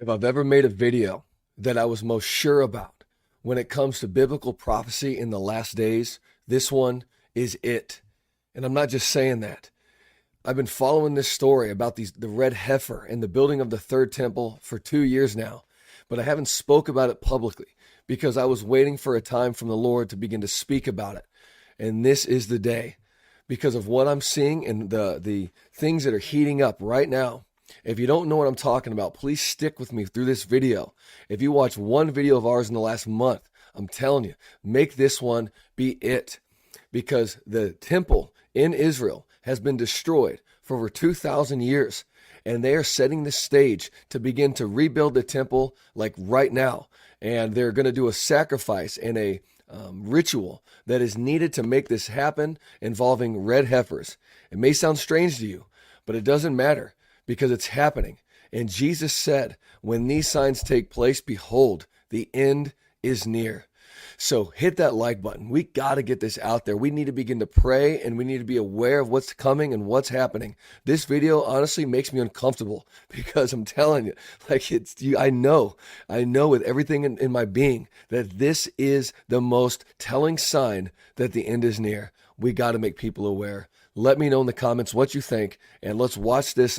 If I've ever made a video that I was most sure about when it comes to biblical prophecy in the last days, this one is it. And I'm not just saying that. I've been following this story about the red heifer and the building of the third temple for 2 years now, but I haven't spoke about it publicly because I was waiting for a time from the Lord to begin to speak about it. And this is the day because of what I'm seeing and the things that are heating up right now. If you don't know what I'm talking about, please stick with me through this video. If you watch one video of ours in the last month, I'm telling you, make this one be it. Because the temple in Israel has been destroyed for over 2,000 years. And they are setting the stage to begin to rebuild the temple like right now. And they're going to do a sacrifice and a ritual that is needed to make this happen involving red heifers. It may sound strange to you, but it doesn't matter because it's happening. And Jesus said, when these signs take place, behold, the end is near. So hit that like button. We got to get this out there. We need to begin to pray and we need to be aware of what's coming and what's happening. This video honestly makes me uncomfortable because I'm telling you, I know with everything in my being that this is the most telling sign that the end is near. We got to make people aware. Let me know in the comments what you think, and let's watch this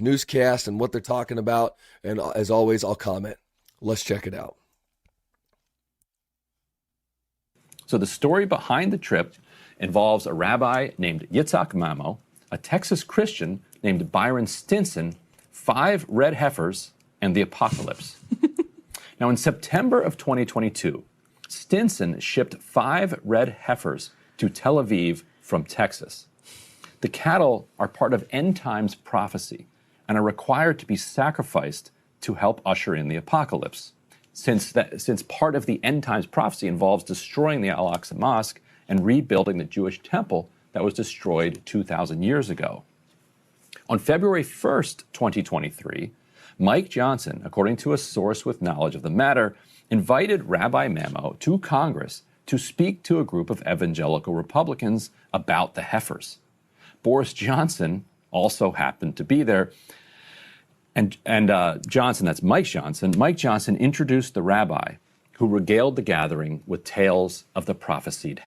newscast and what they're talking about. And as always, I'll comment. Let's check it out. So the story behind the trip involves a rabbi named Yitzhak Mamo, a Texas Christian named Byron Stinson, 5 red heifers, and the apocalypse. Now, in September of 2022, Stinson shipped 5 red heifers to Tel Aviv from Texas. The cattle are part of end times prophecy and are required to be sacrificed to help usher in the apocalypse. Since part of the end times prophecy involves destroying the AL-AQSA Mosque and rebuilding the Jewish temple that was destroyed 2,000 years ago. On February 1st, 2023, Mike Johnson, according to a source with knowledge of the matter, invited Rabbi Mamo to Congress to speak to a group of evangelical Republicans about the heifers. Boris Johnson also happened to be there. And Johnson, that's Mike Johnson introduced the rabbi who regaled the gathering with tales of the prophesied.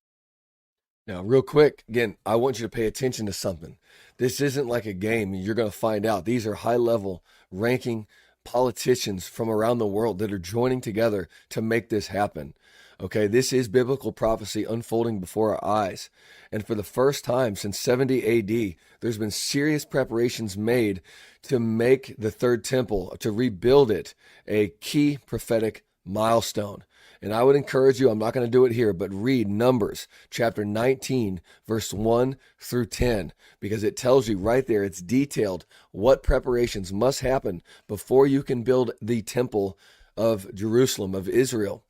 Now, real quick, again, I want you to pay attention to something. This isn't like a game. You're going to find out. These are high-level ranking politicians from around the world that are joining together to make this happen. Okay, this is biblical prophecy unfolding before our eyes. And for the first time since 70 AD, there's been serious preparations made to make the third temple, to rebuild it, a key prophetic milestone. And I would encourage you, I'm not going to do it here, but read Numbers chapter 19, verse 1 through 10, because it tells you right there, it's detailed what preparations must happen before you can build the temple of Jerusalem, of Israel.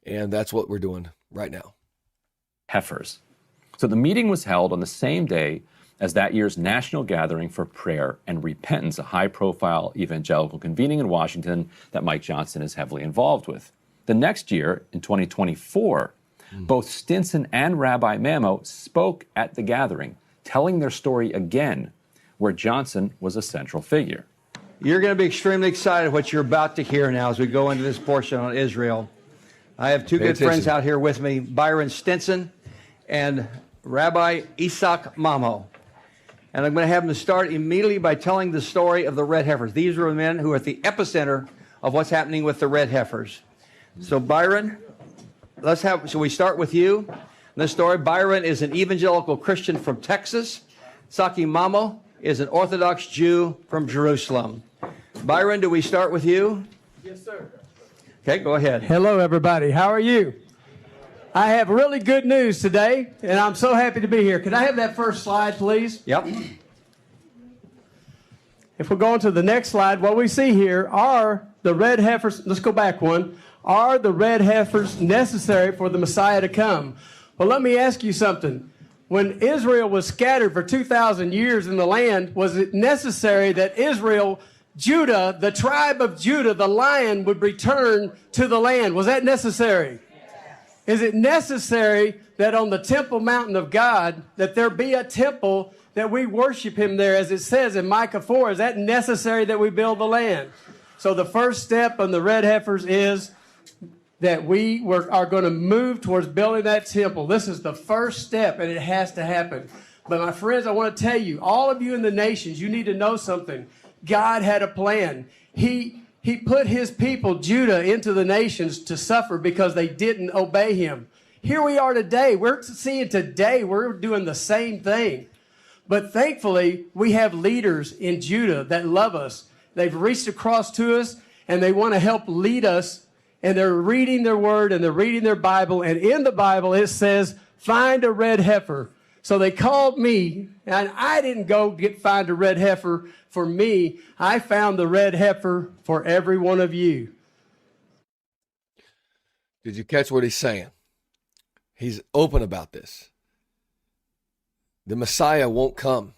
And that's what we're doing right now. Heifers. So the meeting was held on the same day as that year's National Gathering for Prayer and Repentance, a high-profile evangelical convening in Washington that Mike Johnson is heavily involved with. The next year, in 2024, both Stinson and Rabbi Mamo spoke at the gathering, telling their story again, where Johnson was a central figure. You're going to be extremely excited what you're about to hear now as we go into this portion on Israel. I have two good friends out here with me, Byron Stinson and Rabbi Yitzhak Mamo. And I'm going to have them start immediately by telling the story of the red heifers. These are the men who are at the epicenter of what's happening with the red heifers. So Byron, shall we start with you? In this story, Byron is an evangelical Christian from Texas. Saki Mamo is an Orthodox Jew from Jerusalem. Byron, do we start with you? Yes, sir. Okay, go ahead. Hello, everybody. How are you? I have really good news today, and I'm so happy to be here. Could I have that first slide, please? Yep. If we're going to the next slide, what we see here are the red heifers. Let's go back one. Are the red heifers necessary for the Messiah to come? Well, let me ask you something. When Israel was scattered for 2,000 years in the land, was it necessary that Judah, the tribe of Judah, the lion, would return to the land? Was that necessary? Is it necessary that on the temple mountain of God, that there be a temple that we worship him there, as it says in Micah 4? Is that necessary that we build the land? So the first step on the red heifers is that are going to move towards building that temple. This is the first step, and it has to happen. But my friends, I want to tell you, all of you in the nations, you need to know something. God had a plan. He put his people, Judah, into the nations to suffer because they didn't obey him. Here we are today. We're seeing today we're doing the same thing. But thankfully, we have leaders in Judah that love us. They've reached across to us, and they want to help lead us. And they're reading their word, and they're reading their Bible. And in the Bible, it says, find a red heifer. So they called me, and I didn't go find a red heifer for me. I found the red heifer for every one of you. Did you catch what he's saying? He's open about this. The Messiah won't come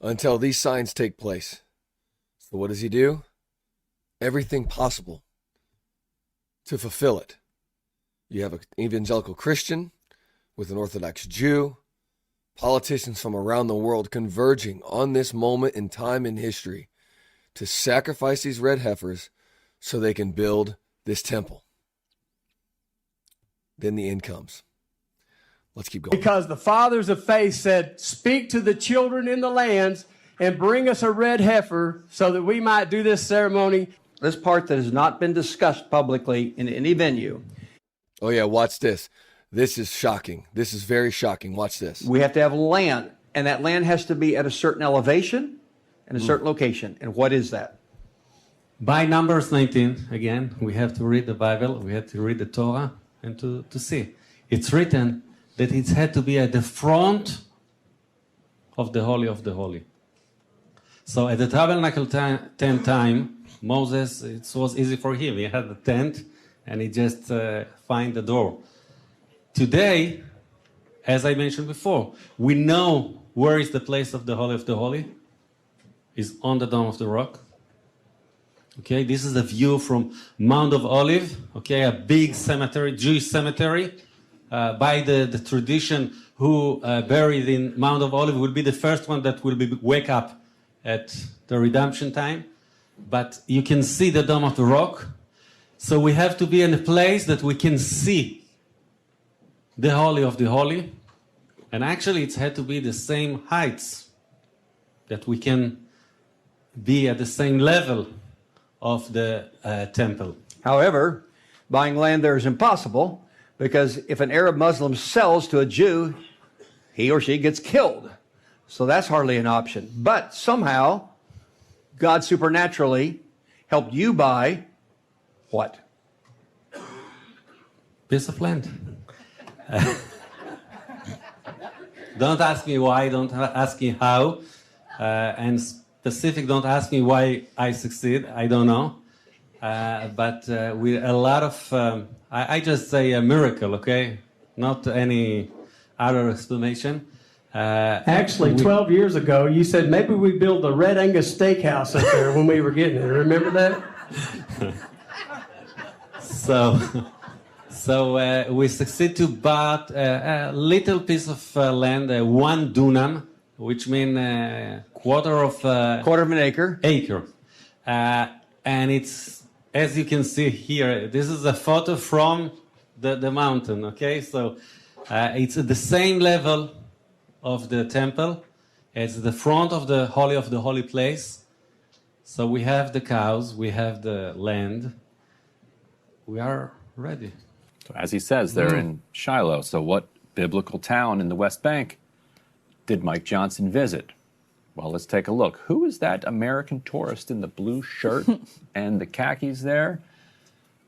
until these signs take place. So what does he do? Everything possible to fulfill it. You have an evangelical Christian with an Orthodox Jew, politicians from around the world converging on this moment in time in history to sacrifice these red heifers so they can build this temple. Then the end comes. Let's keep going. Because the fathers of faith said, speak to the children in the lands and bring us a red heifer so that we might do this ceremony. This part that has not been discussed publicly in any venue. Oh yeah, watch this. This is shocking. This is very shocking. Watch this. We have to have land, and that land has to be at a certain elevation and a certain location. And what is that? By Numbers 19, again, we have to read the Bible, we have to read the Torah, and to see. It's written that it had to be at the front of the Holy of the Holy. So at the tabernacle tent time, Moses, it was easy for him. He had the tent, and he just find the door. Today, as I mentioned before, we know where is the place of the Holy, is on the Dome of the Rock. Okay, this is the view from Mount of Olive, okay, a big cemetery, Jewish cemetery. By the tradition, who buried in Mount of Olive will be the first one that will be wake up at the redemption time. But you can see the Dome of the Rock. So we have to be in a place that we can see the Holy of the Holy. And actually, it's had to be the same heights, that we can be at the same level of the temple. However, buying land there is impossible, because if an Arab Muslim sells to a Jew, he or she gets killed. So that's hardly an option. But somehow, God supernaturally helped you buy what? Piece of land. Don't ask me why, don't ask me how, and specific, don't ask me why I succeed, I don't know. But with a lot of, I just say a miracle, okay? Not any other explanation. Actually, 12 years ago, you said maybe we build a Red Angus steakhouse up there when we were getting it. Remember that? So we succeed to buy a little piece of land, 1 dunam, which means quarter of Quarter of an acre. And it's, as you can see here, this is a photo from the mountain, okay? So it's at the same level of the temple. It's the front of the holy place. So we have the cows, we have the land. We are ready. So as he says, they're in Shiloh. So what biblical town in the West Bank did Mike Johnson visit? Well, let's take a look. Who is that American tourist in the blue shirt and the khakis there?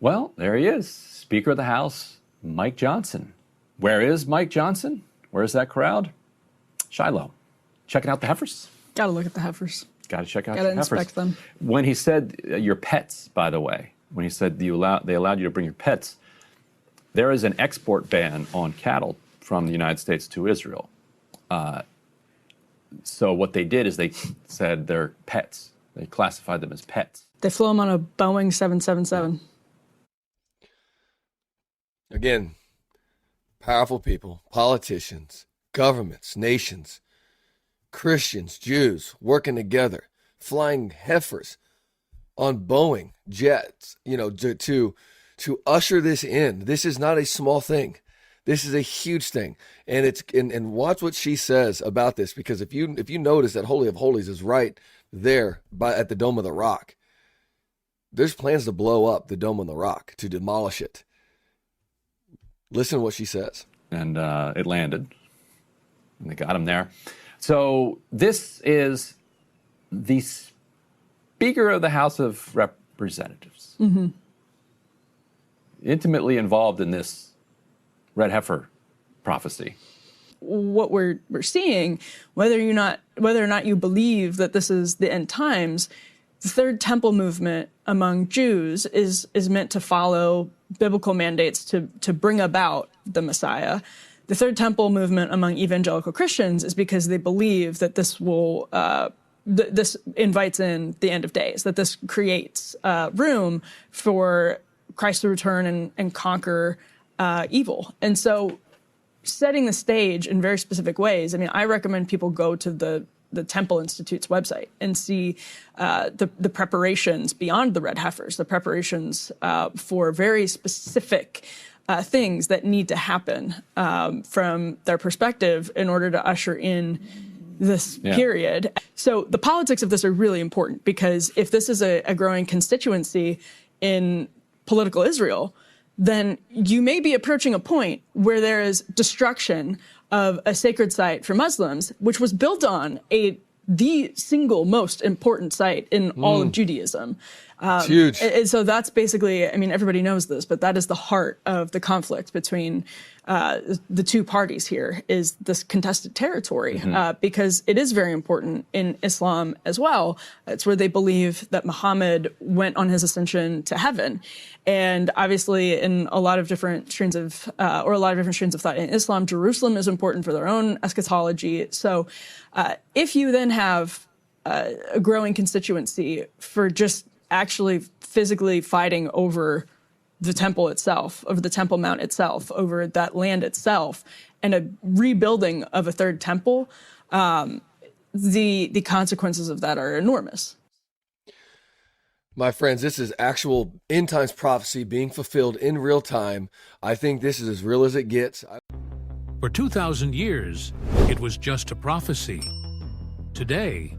Well, there he is, Speaker of the House, Mike Johnson. Where is Mike Johnson? Where's that crowd? Shiloh. Checking out the heifers? Got to look at the heifers. Got to check out Got to the heifers. inspect them. When he said your pets, by the way, when he said they allowed you to bring your pets, there is an export ban on cattle from the United States to Israel. So what they did is they said they're pets. They classified them as pets. They flew them on a Boeing 777. Again, powerful people, politicians, governments, nations, Christians, Jews, working together, flying heifers on Boeing jets, to usher this in. This is not a small thing. This is a huge thing. And watch what she says about this, because if you notice that Holy of Holies is right there at the Dome of the Rock, there's plans to blow up the Dome of the Rock, to demolish it. Listen to what she says. And it landed. And they got him there. So this is the Speaker of the House of Representatives. Mm-hmm. Intimately involved in this red heifer prophecy. What we're seeing, whether or not you believe that this is the end times, the Third Temple movement among Jews is meant to follow biblical mandates to bring about the Messiah. The Third Temple movement among evangelical Christians is because they believe that this will this invites in the end of days, that this creates room for Christ to return and conquer evil. And so, setting the stage in very specific ways. I mean, I recommend people go to the Temple Institute's website and see the preparations beyond the red heifers, the preparations for very specific things that need to happen from their perspective in order to usher in this period. So the politics of this are really important, because if this is a growing constituency in political Israel, then you may be approaching a point where there is destruction of a sacred site for Muslims, which was built on the single most important site in all of Judaism. It's huge. And so that's basically, I mean, everybody knows this, but that is the heart of the conflict between the two parties here, is this contested territory, because it is very important in Islam as well. It's where they believe that Muhammad went on his ascension to heaven. And obviously in a lot of different streams of thought in Islam, Jerusalem is important for their own eschatology. So if you then have a growing constituency for just actually physically fighting over the temple itself, over the Temple Mount itself, over that land itself, and a rebuilding of a third temple, the consequences of that are enormous. My friends, this is actual end times prophecy being fulfilled in real time. I think this is as real as it gets. For 2,000 years, it was just a prophecy. Today,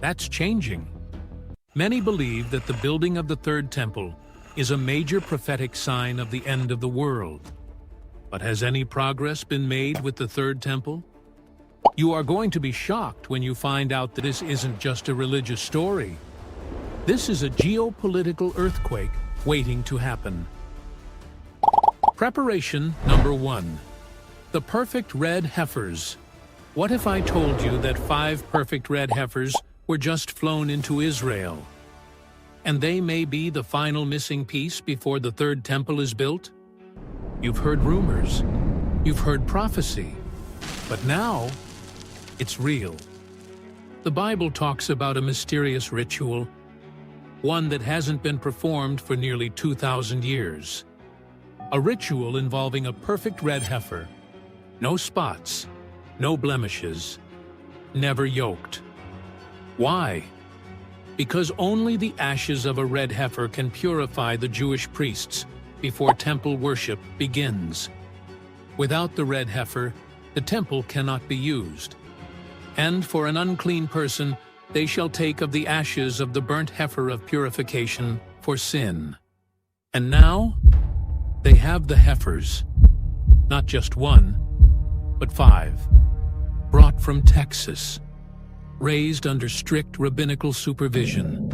that's changing. Many believe that the building of the Third Temple is a major prophetic sign of the end of the world. But has any progress been made with the Third Temple? You are going to be shocked when you find out that this isn't just a religious story. This is a geopolitical earthquake waiting to happen. Preparation number 1. The perfect red heifers. What if I told you that 5 perfect red heifers were just flown into Israel? And they may be the final missing piece before the Third Temple is built? You've heard rumors. You've heard prophecy. But now, it's real. The Bible talks about a mysterious ritual, one that hasn't been performed for nearly 2,000 years. A ritual involving a perfect red heifer. No spots, no blemishes, never yoked. Why? Because only the ashes of a red heifer can purify the Jewish priests before temple worship begins. Without the red heifer, the temple cannot be used. And for an unclean person, they shall take of the ashes of the burnt heifer of purification for sin. And now, they have the heifers, not just 1, but 5, brought from Texas, raised under strict rabbinical supervision,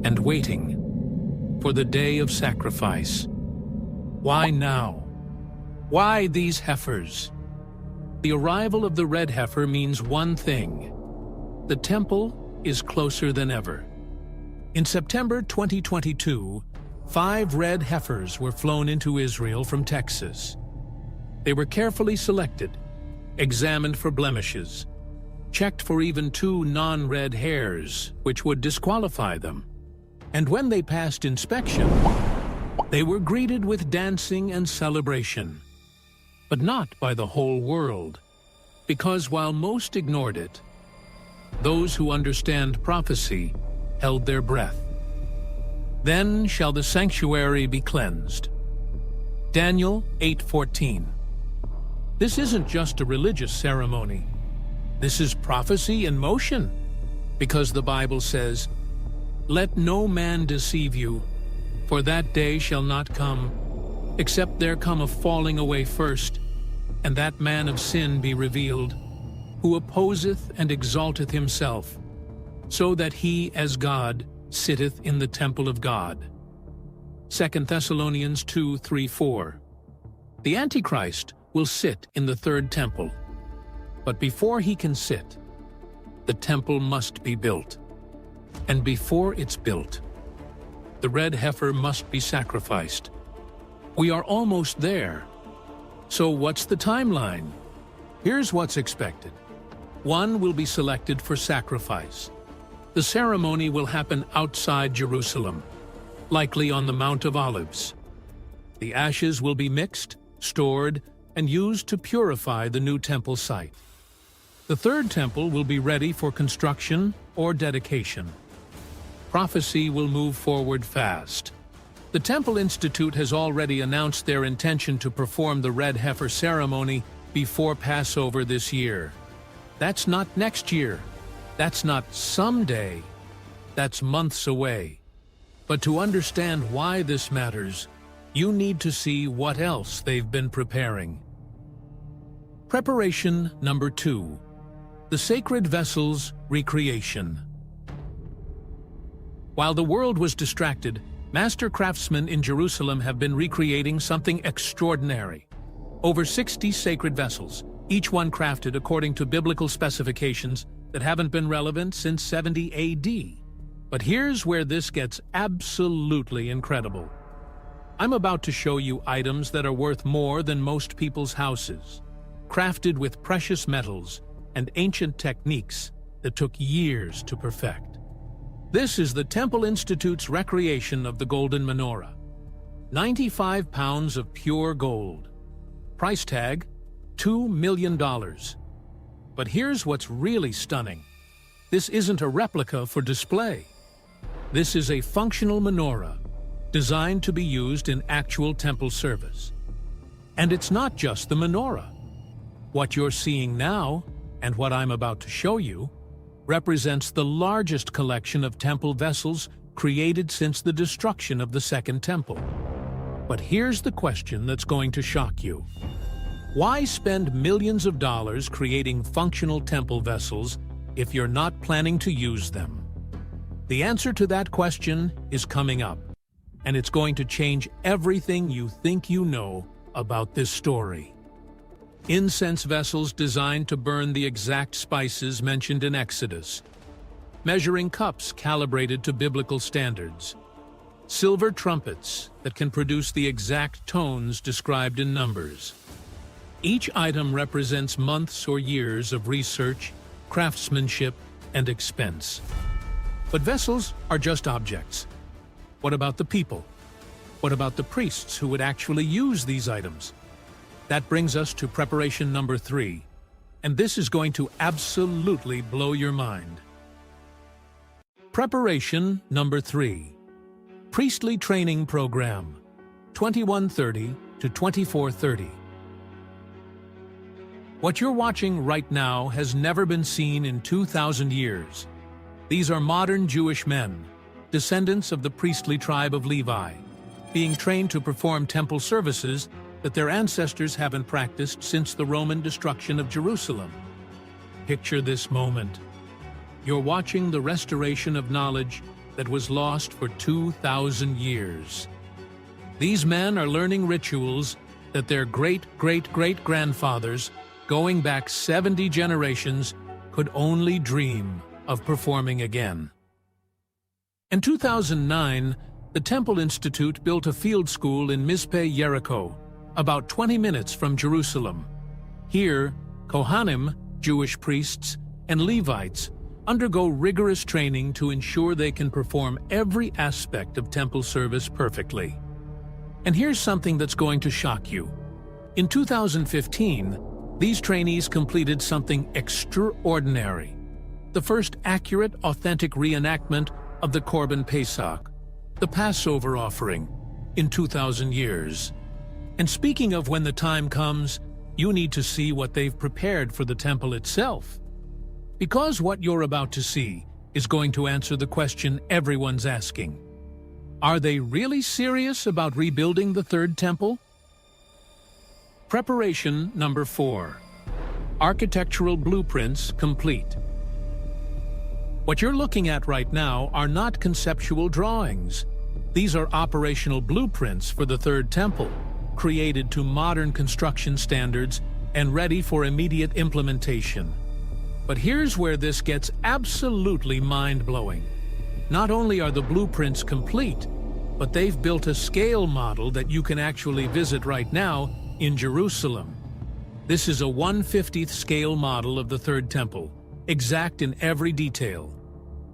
and waiting for the day of sacrifice. Why now? Why these heifers? The arrival of the red heifer means one thing: the temple is closer than ever. In September 2022, 5 red heifers were flown into Israel from Texas. They were carefully selected, examined for blemishes, checked for even 2 non-red hairs, which would disqualify them. And when they passed inspection, they were greeted with dancing and celebration. But not by the whole world, because while most ignored it, those who understand prophecy held their breath. Then shall the sanctuary be cleansed. Daniel 8:14. This isn't just a religious ceremony. This is prophecy in motion, because the Bible says, "Let no man deceive you, for that day shall not come, except there come a falling away first, and that man of sin be revealed, who opposeth and exalteth himself, so that he as God sitteth in the temple of God." 2 Thessalonians 2:3-4. The Antichrist will sit in the third temple, but before he can sit, the temple must be built. And before it's built, the red heifer must be sacrificed. We are almost there. So what's the timeline? Here's what's expected. One will be selected for sacrifice. The ceremony will happen outside Jerusalem, likely on the Mount of Olives. The ashes will be mixed, stored, and used to purify the new temple site. The third temple will be ready for construction or dedication. Prophecy will move forward fast. The Temple Institute has already announced their intention to perform the red heifer ceremony before Passover this year. That's not next year. That's not someday. That's months away. But to understand why this matters, you need to see what else they've been preparing. Preparation number 2. The Sacred Vessels Recreation. While the world was distracted, master craftsmen in Jerusalem have been recreating something extraordinary. Over 60 sacred vessels, each one crafted according to biblical specifications that haven't been relevant since 70 AD. But here's where this gets absolutely incredible. I'm about to show you items that are worth more than most people's houses, crafted with precious metals and ancient techniques that took years to perfect. This is the Temple Institute's recreation of the Golden Menorah. 95 pounds of pure gold. Price tag, $2 million. But here's what's really stunning. This isn't a replica for display. This is a functional menorah designed to be used in actual temple service. And it's not just the menorah. What you're seeing now, and what I'm about to show you, represents the largest collection of temple vessels created since the destruction of the Second Temple. But here's the question that's going to shock you. Why spend millions of dollars creating functional temple vessels if you're not planning to use them? The answer to that question is coming up, and it's going to change everything you think you know about this story. Incense vessels designed to burn the exact spices mentioned in Exodus. Measuring cups calibrated to biblical standards. Silver trumpets that can produce the exact tones described in Numbers. Each item represents months or years of research, craftsmanship, and expense. But vessels are just objects. What about the people? What about the priests who would actually use these items? That brings us to preparation number 3, and this is going to absolutely blow your mind. Preparation number 3. Priestly Training Program, 2130 to 2430. What you're watching right now has never been seen in 2,000 years. These are modern Jewish men, descendants of the priestly tribe of Levi, being trained to perform temple services that their ancestors haven't practiced since the Roman destruction of Jerusalem. Picture this moment. You're watching the restoration of knowledge that was lost for 2,000 years. These men are learning rituals that their great-great-great-grandfathers, going back 70 generations, could only dream of performing again. In 2009, the Temple Institute built a field school in Mizpeh, Jericho, about 20 minutes from Jerusalem. Here, Kohanim, Jewish priests, and Levites undergo rigorous training to ensure they can perform every aspect of temple service perfectly. And here's something that's going to shock you. In 2015, these trainees completed something extraordinary. The first accurate, authentic reenactment of the Korban Pesach, the Passover offering, in 2,000 years. And speaking of when the time comes, you need to see what they've prepared for the temple itself. Because what you're about to see is going to answer the question everyone's asking. Are they really serious about rebuilding the third temple? Preparation number 4. Architectural blueprints complete. What you're looking at right now are not conceptual drawings. These are operational blueprints for the third temple, created to modern construction standards and ready for immediate implementation. But here's where this gets absolutely mind-blowing. Not only are the blueprints complete, but they've built a scale model that you can actually visit right now in Jerusalem. This is a 1/50th scale model of the third temple, exact in every detail.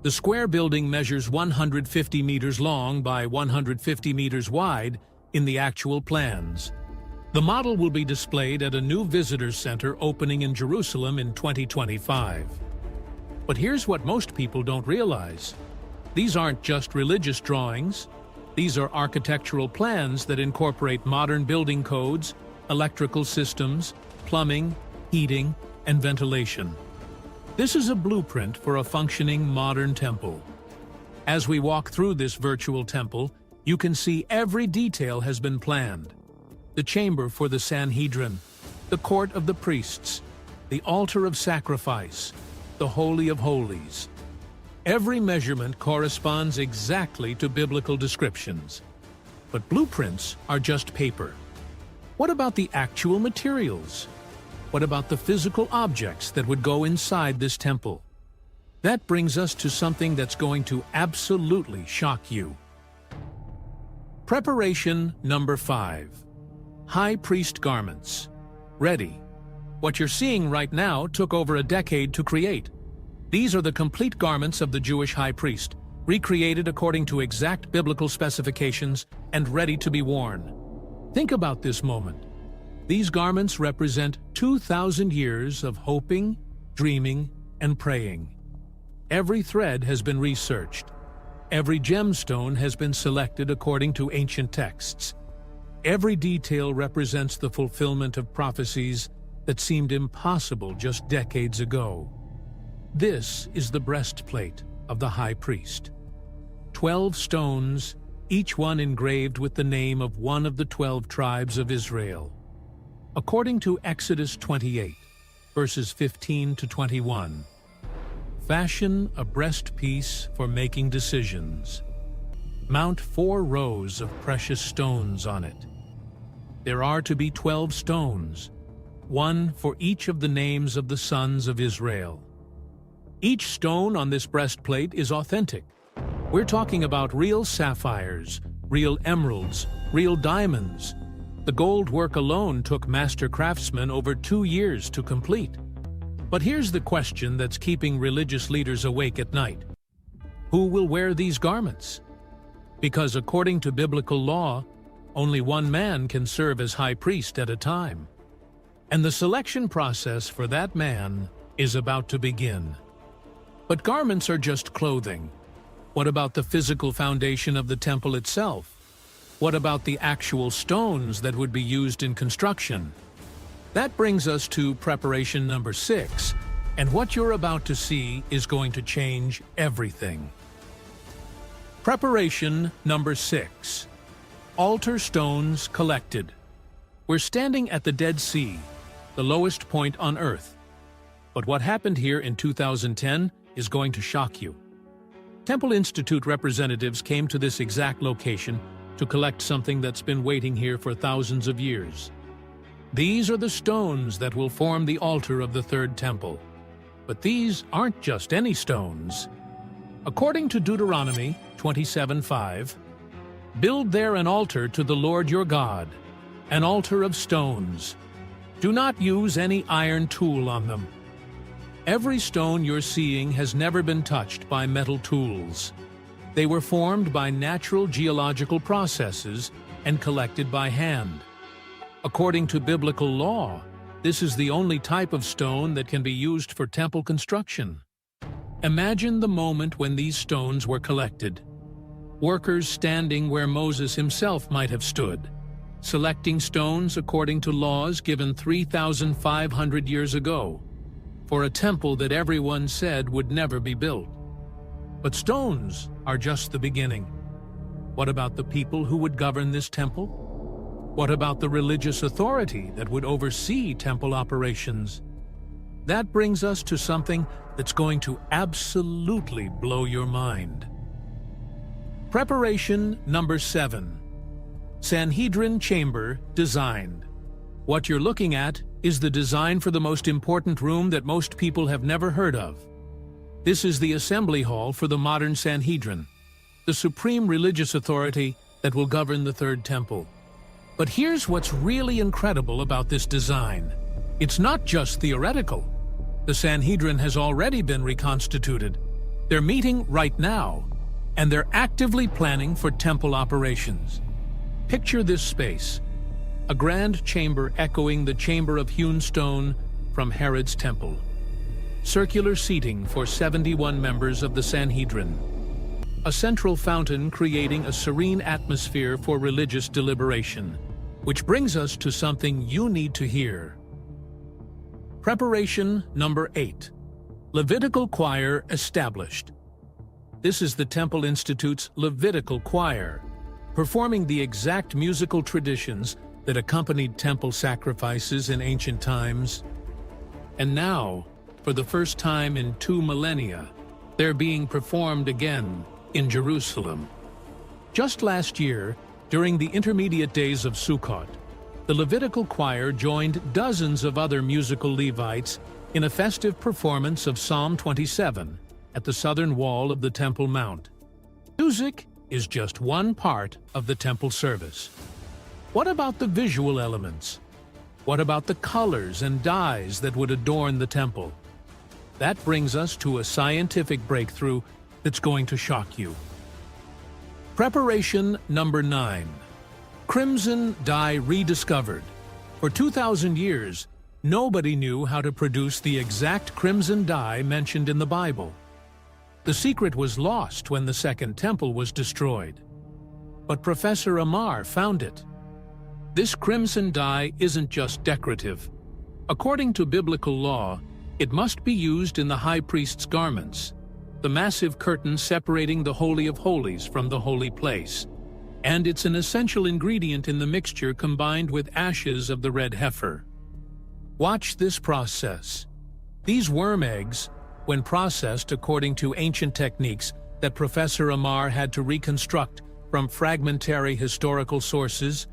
The square building measures 150 meters long by 150 meters wide in the actual plans. The model will be displayed at a new visitor center opening in Jerusalem in 2025. But here's what most people don't realize. These aren't just religious drawings. These are architectural plans that incorporate modern building codes, electrical systems, plumbing, heating, and ventilation. This is a blueprint for a functioning modern temple. As we walk through this virtual temple, you can see every detail has been planned. The chamber for the Sanhedrin, the court of the priests, the altar of sacrifice, the Holy of Holies. Every measurement corresponds exactly to biblical descriptions. But blueprints are just paper. What about the actual materials? What about the physical objects that would go inside this temple? That brings us to something that's going to absolutely shock you. Preparation number 5. High priest garments. Ready. What you're seeing right now took over a decade to create. These are the complete garments of the Jewish high priest, recreated according to exact biblical specifications and ready to be worn. Think about this moment. These garments represent 2,000 years of hoping, dreaming, and praying. Every thread has been researched. Every gemstone has been selected according to ancient texts. Every detail represents the fulfillment of prophecies that seemed impossible just decades ago. This is the breastplate of the high priest. 12 stones, each one engraved with the name of one of the 12 tribes of Israel. According to Exodus 28, verses 15 to 21, fashion a breastpiece for making decisions. Mount 4 rows of precious stones on it. There are to be 12 stones, one for each of the names of the sons of Israel. Each stone on this breastplate is authentic. We're talking about real sapphires, real emeralds, real diamonds. The gold work alone took master craftsmen over 2 years to complete. But here's the question that's keeping religious leaders awake at night. Who will wear these garments? Because according to biblical law, only one man can serve as high priest at a time. And the selection process for that man is about to begin. But garments are just clothing. What about the physical foundation of the temple itself? What about the actual stones that would be used in construction? That brings us to preparation number 6, and what you're about to see is going to change everything. Preparation number 6. Altar stones collected. We're standing at the Dead Sea, the lowest point on Earth. But what happened here in 2010 is going to shock you. Temple Institute representatives came to this exact location to collect something that's been waiting here for thousands of years. These are the stones that will form the altar of the third temple. But these aren't just any stones. According to Deuteronomy 27:5, build there an altar to the Lord your God, an altar of stones. Do not use any iron tool on them. Every stone you're seeing has never been touched by metal tools. They were formed by natural geological processes and collected by hand. According to biblical law, this is the only type of stone that can be used for temple construction. Imagine the moment when these stones were collected. workers standing where Moses himself might have stood, selecting stones according to laws given 3,500 years ago, for a temple that everyone said would never be built. But stones are just the beginning. What about the people who would govern this temple? What about the religious authority that would oversee temple operations? That brings us to something that's going to absolutely blow your mind. Preparation number 7. Sanhedrin Chamber Designed. What you're looking at is the design for the most important room that most people have never heard of. This is the assembly hall for the modern Sanhedrin, the supreme religious authority that will govern the Third Temple. But here's what's really incredible about this design. It's not just theoretical. The Sanhedrin has already been reconstituted. They're meeting right now, and they're actively planning for temple operations. Picture this space, a grand chamber echoing the chamber of hewn stone from Herod's temple. Circular seating for 71 members of the Sanhedrin. A central fountain creating a serene atmosphere for religious deliberation. Which brings us to something you need to hear. Preparation number 8. Levitical choir established. This is the Temple Institute's Levitical choir, performing the exact musical traditions that accompanied temple sacrifices in ancient times. And now, for the first time in 2 millennia, they're being performed again in Jerusalem. Just last year, during the intermediate days of Sukkot, the Levitical choir joined dozens of other musical Levites in a festive performance of Psalm 27 at the southern wall of the Temple Mount. Music is just one part of the temple service. What about the visual elements? What about the colors and dyes that would adorn the temple? That brings us to a scientific breakthrough that's going to shock you. Preparation number 9. Crimson dye rediscovered. For 2,000 years, nobody knew how to produce the exact crimson dye mentioned in the Bible. The secret was lost when the Second Temple was destroyed. But Professor Amar found it. This crimson dye isn't just decorative. According to biblical law, it must be used in the high priest's garments, the massive curtain separating the Holy of Holies from the holy place. And it's an essential ingredient in the mixture combined with ashes of the red heifer. Watch this process. These worm eggs, when processed according to ancient techniques that Professor Amar had to reconstruct from fragmentary historical sources,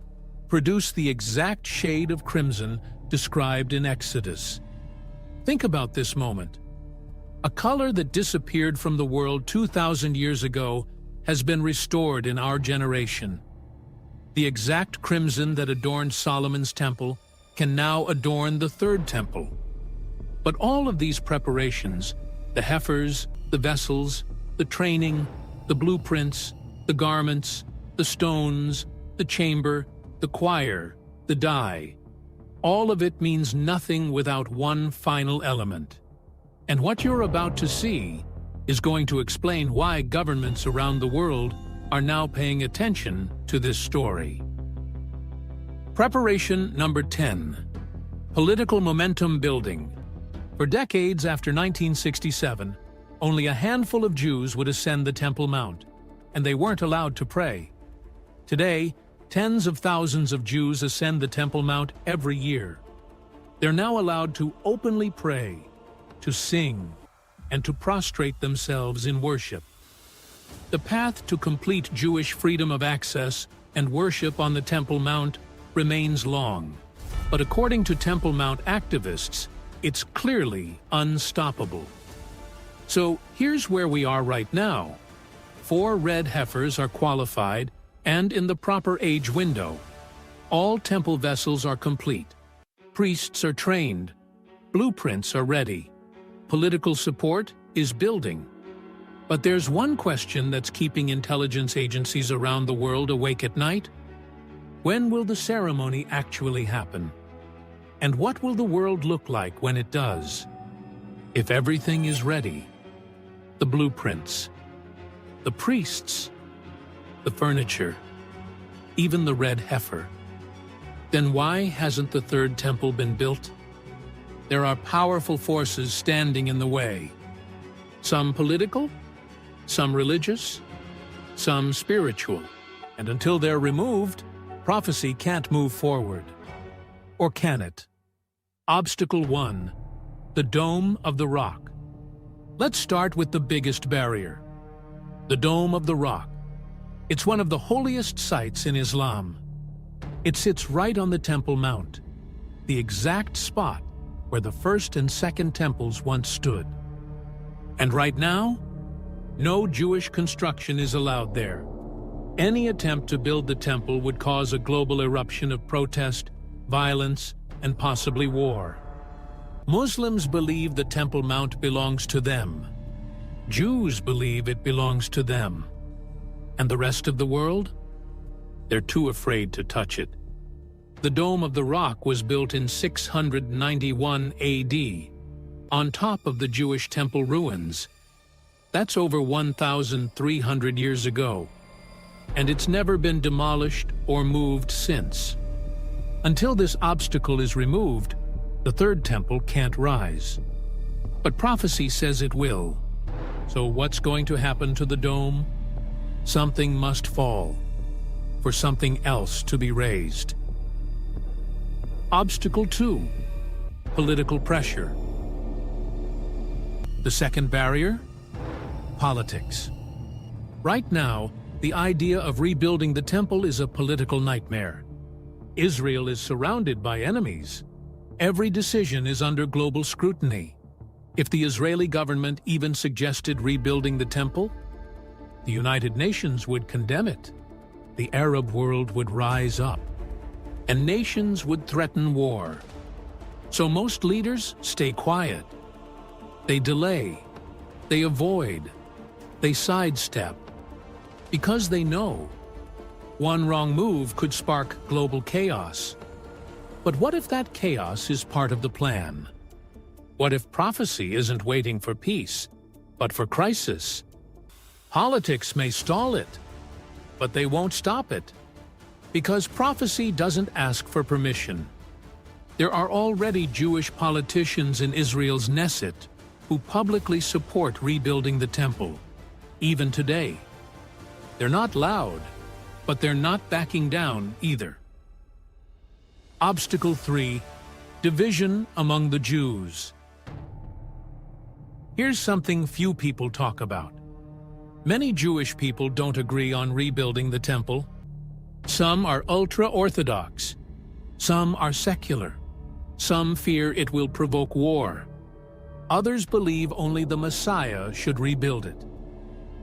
produce the exact shade of crimson described in Exodus. Think about this moment. A color that disappeared from the world 2,000 years ago has been restored in our generation. The exact crimson that adorned Solomon's temple can now adorn the Third Temple. But all of these preparations, the heifers, the vessels, the training, the blueprints, the garments, the stones, the chamber, the choir, the dye, all of it means nothing without one final element. And what you're about to see is going to explain why governments around the world are now paying attention to this story. Preparation number 10. Political momentum building. For decades after 1967, only a handful of Jews would ascend the Temple Mount, and they weren't allowed to pray. Today, tens of thousands of Jews ascend the Temple Mount every year. They're now allowed to openly pray, to sing, and to prostrate themselves in worship. The path to complete Jewish freedom of access and worship on the Temple Mount remains long, but according to Temple Mount activists, it's clearly unstoppable. So here's where we are right now. 4 red heifers are qualified and in the proper age window. All temple vessels are complete. Priests are trained. Blueprints are ready. Political support is building. But there's one question that's keeping intelligence agencies around the world awake at night. When will the ceremony actually happen? And what will the world look like when it does? If everything is ready, the blueprints, the priests, the furniture, even the red heifer. Then why hasn't the third temple been built? There are powerful forces standing in the way. Some political, some religious, some spiritual. And until they're removed, prophecy can't move forward. Or can it? Obstacle 1, the Dome of the Rock. Let's start with the biggest barrier, the Dome of the Rock. It's one of the holiest sites in Islam. It sits right on the Temple Mount, the exact spot where the first and second temples once stood. And right now, no Jewish construction is allowed there. Any attempt to build the temple would cause a global eruption of protest, violence, and possibly war. Muslims believe the Temple Mount belongs to them. Jews believe it belongs to them. And the rest of the world? They're too afraid to touch it. The Dome of the Rock was built in 691 AD, on top of the Jewish temple ruins. That's over 1,300 years ago, and it's never been demolished or moved since. Until this obstacle is removed, the third temple can't rise. But prophecy says it will. So what's going to happen to the dome? Something must fall, for something else to be raised. Obstacle 2, political pressure. The second barrier, politics. Right now, the idea of rebuilding the temple is a political nightmare. Israel is surrounded by enemies. Every decision is under global scrutiny. If the Israeli government even suggested rebuilding the temple, the United Nations would condemn it. The Arab world would rise up, and nations would threaten war. So most leaders stay quiet. They delay, they avoid, they sidestep, because they know one wrong move could spark global chaos. But what if that chaos is part of the plan? What if prophecy isn't waiting for peace, but for crisis? Politics may stall it, but they won't stop it, because prophecy doesn't ask for permission. There are already Jewish politicians in Israel's Knesset who publicly support rebuilding the temple, even today. They're not loud, but they're not backing down either. Obstacle 3, division among the Jews. Here's something few people talk about. Many Jewish people don't agree on rebuilding the temple. Some are ultra-Orthodox. Some are secular. Some fear it will provoke war. Others believe only the Messiah should rebuild it.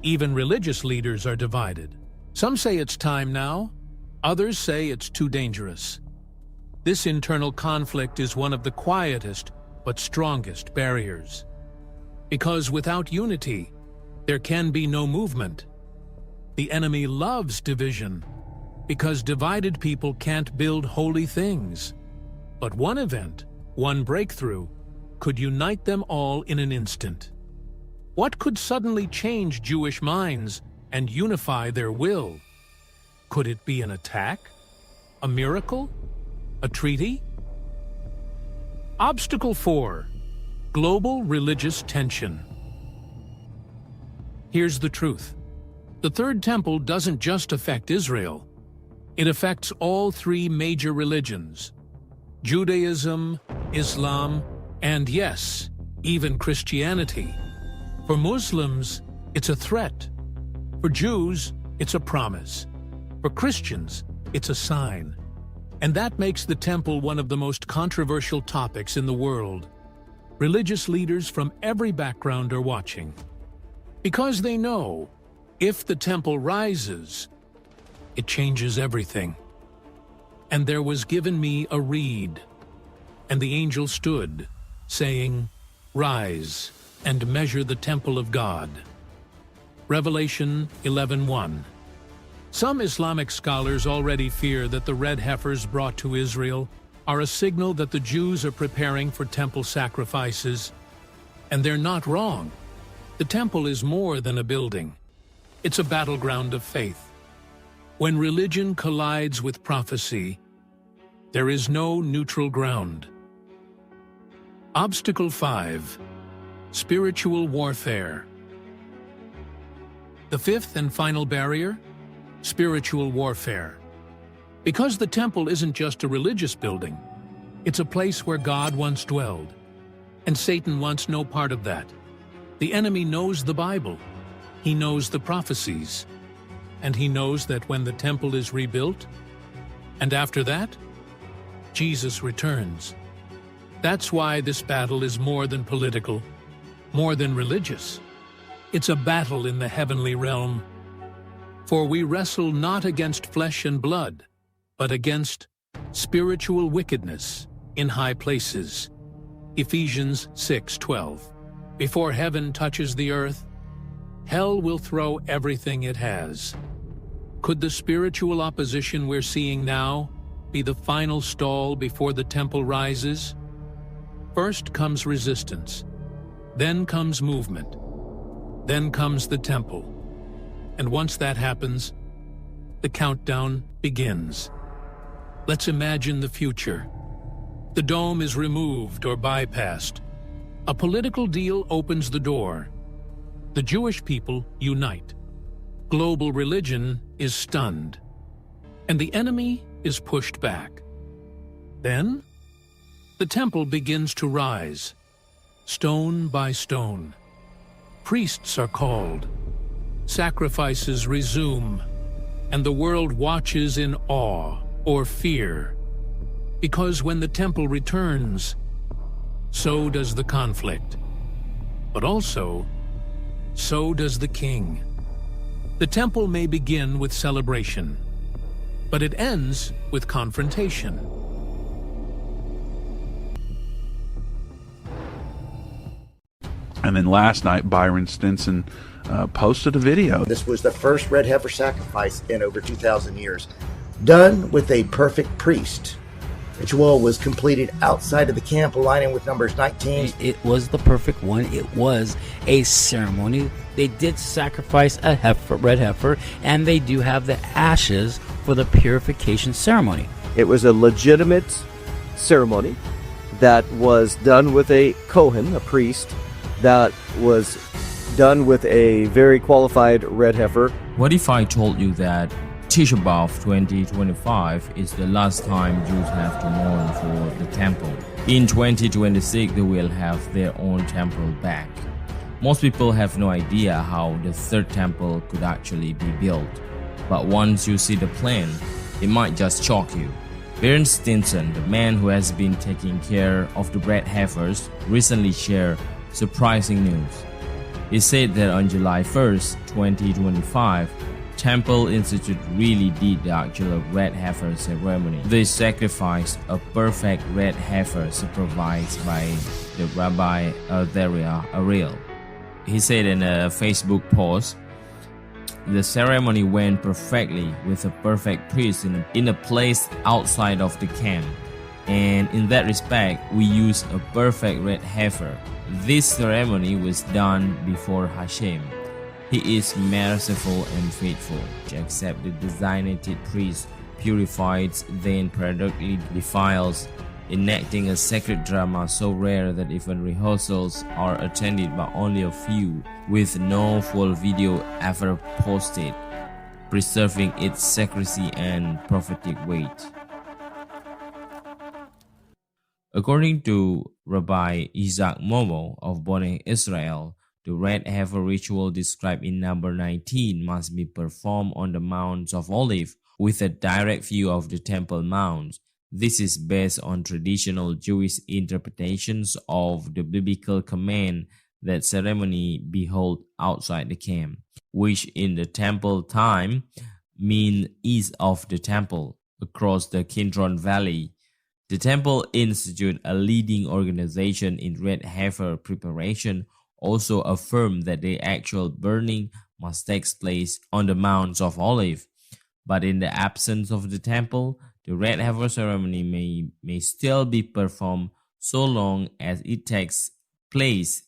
Even religious leaders are divided. Some say it's time now. Others say it's too dangerous. This internal conflict is one of the quietest but strongest barriers. Because without unity, there can be no movement. The enemy loves division, because divided people can't build holy things. But one event, one breakthrough, could unite them all in an instant. What could suddenly change Jewish minds and unify their will? Could it be an attack? A miracle? A treaty? Obstacle 4, global religious tension. Here's the truth. The Third Temple doesn't just affect Israel. It affects all three major religions: Judaism, Islam, and yes, even Christianity. For Muslims, it's a threat. For Jews, it's a promise. For Christians, it's a sign. And that makes the temple one of the most controversial topics in the world. Religious leaders from every background are watching, because they know if the temple rises, it changes everything. And there was given me a reed, and the angel stood, saying, "Rise and measure the temple of God." Revelation 11:1. Some Islamic scholars already fear that the red heifers brought to Israel are a signal that the Jews are preparing for temple sacrifices. And they're not wrong. The temple is more than a building. It's a battleground of faith. When religion collides with prophecy, there is no neutral ground. Obstacle 5. Spiritual warfare. The fifth and final barrier? Spiritual warfare. Because the temple isn't just a religious building, it's a place where God once dwelled, and Satan wants no part of that. The enemy knows the Bible, he knows the prophecies, and he knows that when the temple is rebuilt, and after that, Jesus returns. That's why this battle is more than political, more than religious. It's a battle in the heavenly realm. For we wrestle not against flesh and blood, but against spiritual wickedness in high places. Ephesians 6:12. Before heaven touches the earth, hell will throw everything it has. Could the spiritual opposition we're seeing now be the final stall before the temple rises? First comes resistance, then comes movement, then comes the temple. And once that happens, the countdown begins. Let's imagine the future. The dome is removed or bypassed. A political deal opens the door. The Jewish people unite. Global religion is stunned. And the enemy is pushed back. Then, the temple begins to rise, stone by stone. Priests are called. Sacrifices resume. And the world watches in awe or fear. Because when the temple returns, so does the conflict. But also, so does the king. The temple may begin with celebration, but it ends with confrontation. And then last night, Byron Stinson posted a video. This was the first red heifer sacrifice in over 2,000 years, done with a perfect priest. Ritual was completed outside of the camp, aligning with Numbers 19. It was the perfect one. It was a ceremony. They did sacrifice a red heifer, and they do have the ashes for the purification ceremony. It was a legitimate ceremony that was done with a Kohen, a priest, that was done with a very qualified red heifer. What if I told you that Tisha B'Av 2025 is the last time Jews have to mourn for the temple? In 2026, they will have their own temple back. Most people have no idea how the third temple could actually be built. But once you see the plan, it might just shock you. Byron Stinson, the man who has been taking care of the red heifers, recently shared surprising news. He said that on July 1st, 2025, Temple Institute really did the actual red heifer ceremony. They sacrificed a perfect red heifer supervised by the Rabbi Ariel. He said in a Facebook post, the ceremony went perfectly with a perfect priest in a place outside of the camp. And in that respect, we used a perfect red heifer. This ceremony was done before Hashem. He is merciful and faithful. Except the designated priest purifies, then periodically defiles, enacting a sacred drama so rare that even rehearsals are attended by only a few, with no full video ever posted, preserving its secrecy and prophetic weight. According to Rabbi Isaac Momo of Boneh Israel, the red heifer ritual described in number 19 must be performed on the Mount of Olives with a direct view of the Temple Mount. This is based on traditional Jewish interpretations of the biblical command that ceremony be held outside the camp, which in the temple time mean east of the temple, across the Kidron Valley. The Temple Institute, a leading organization in red heifer preparation, also affirmed that the actual burning must take place on the Mount of Olives. But in the absence of the temple, the red heifer ceremony may still be performed so long as it takes place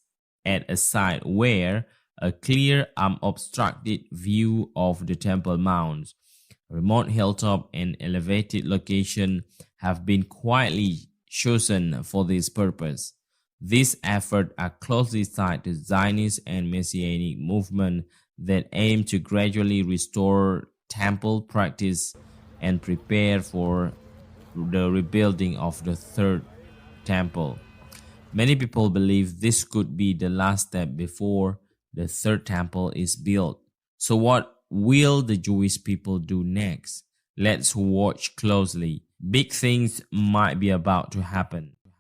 at a site where a clear, unobstructed view of the Temple Mount. remote hilltop, and elevated location have been quietly chosen for this purpose. These efforts are closely tied to Zionist and Messianic movement that aim to gradually restore temple practice and prepare for the rebuilding of the third temple. Many people believe this could be the last step before the third temple is built. So what will the Jewish people do next? Let's watch closely. Big things might be about to happen.